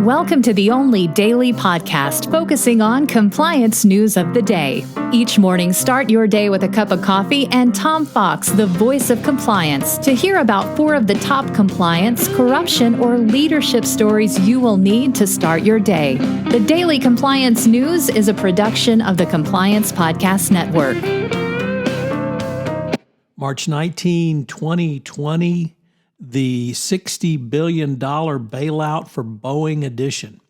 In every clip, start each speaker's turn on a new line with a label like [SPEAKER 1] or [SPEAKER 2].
[SPEAKER 1] Welcome to the only daily podcast focusing on compliance news of the day. Each morning, start your day with a cup of coffee and Tom Fox, the voice of compliance, to hear about 4 of the top compliance, corruption, or leadership stories you will need to start your day. The Daily Compliance News is a production of the Compliance Podcast Network.
[SPEAKER 2] March 19, 2020. The $60 billion bailout for Boeing edition.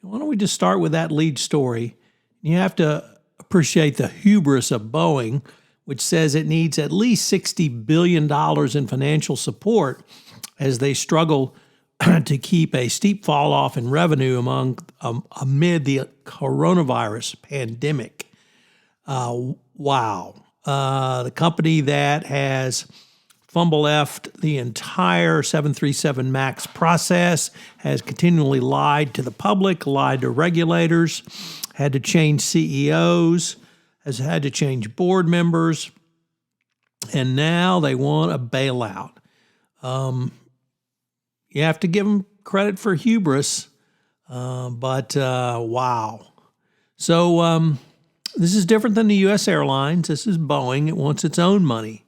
[SPEAKER 2] Why don't we just start with that lead story? You have to appreciate the hubris of Boeing, which says it needs at least $60 billion in financial support as they struggle to keep a steep fall off in revenue amid the coronavirus pandemic. Wow. The company that has fumble-effed the entire 737 MAX process, has continually lied to the public, lied to regulators, had to change CEOs, has had to change board members, and now they want a bailout. You have to give them credit for hubris, but wow. So this is different than the U.S. airlines. This is Boeing. It wants its own money.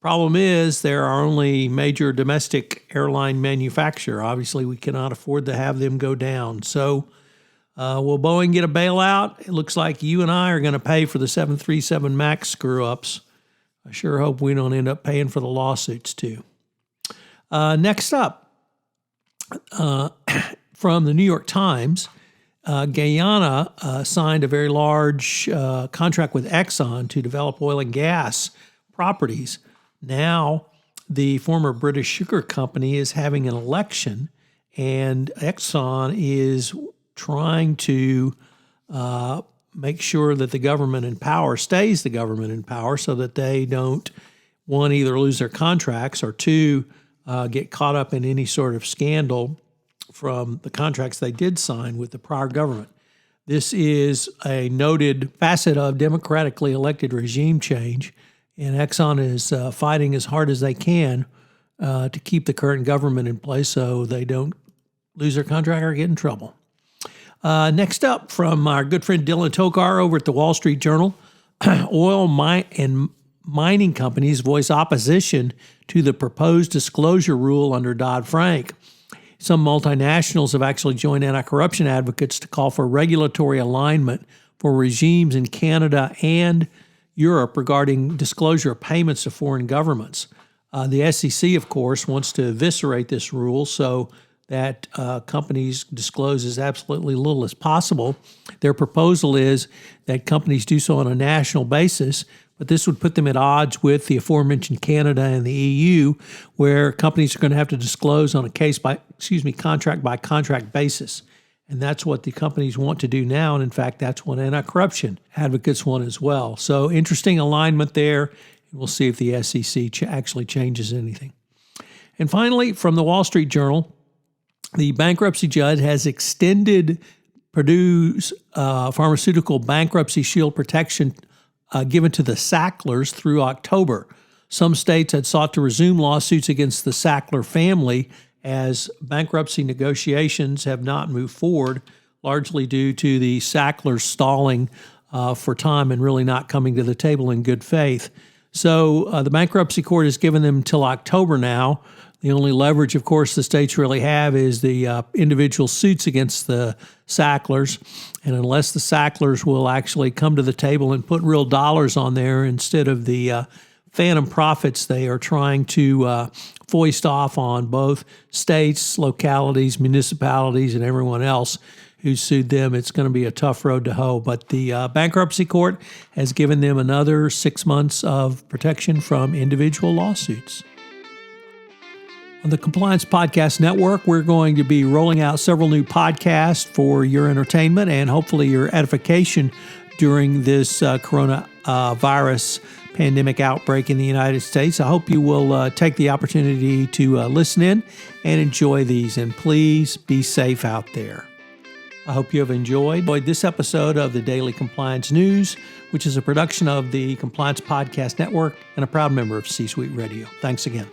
[SPEAKER 2] Problem is, they're our only major domestic airline manufacturer. Obviously, we cannot afford to have them go down. So will Boeing get a bailout? It looks like you and I are going to pay for the 737 MAX screw-ups. I sure hope we don't end up paying for the lawsuits, too. Next up, from the New York Times, Guyana signed a very large contract with Exxon to develop oil and gas properties. Now, the former British sugar company is having an election, and Exxon is trying to make sure that the government in power stays the government in power so that they don't, one, either lose their contracts, or two, get caught up in any sort of scandal from the contracts they did sign with the prior government. This is a noted facet of democratically elected regime change. And Exxon is fighting as hard as they can to keep the current government in place so they don't lose their contract or get in trouble. Next up, from our good friend Dylan Tokar over at the Wall Street Journal, oil and mining companies voice opposition to the proposed disclosure rule under Dodd-Frank. Some multinationals have actually joined anti-corruption advocates to call for regulatory alignment for regimes in Canada and Europe regarding disclosure of payments to foreign governments. The SEC, of course, wants to eviscerate this rule so that companies disclose as absolutely little as possible. Their proposal is that companies do so on a national basis, but this would put them at odds with the aforementioned Canada and the EU, where companies are going to have to disclose on a contract by contract basis. And that's what the companies want to do now. And in fact, that's what anti-corruption advocates want as well. So interesting alignment there. We'll see if the SEC actually changes anything. And finally, from the Wall Street Journal, the bankruptcy judge has extended Purdue's pharmaceutical bankruptcy shield protection given to the Sacklers through October. Some states had sought to resume lawsuits against the Sackler family as bankruptcy negotiations have not moved forward, largely due to the Sacklers stalling for time and really not coming to the table in good faith. So the bankruptcy court has given them until October now. The only leverage, of course, the states really have is the individual suits against the Sacklers. And unless the Sacklers will actually come to the table and put real dollars on there instead of the phantom profits they are trying to foist off on both states, localities, municipalities, and everyone else who sued them, it's going to be a tough road to hoe. But the bankruptcy court has given them another 6 months of protection from individual lawsuits. On the Compliance Podcast Network, we're going to be rolling out several new podcasts for your entertainment and hopefully your edification during this coronavirus pandemic outbreak in the United States. I hope you will take the opportunity to listen in and enjoy these. And please be safe out there. I hope you have enjoyed this episode of the Daily Compliance News, which is a production of the Compliance Podcast Network and a proud member of C-Suite Radio. Thanks again.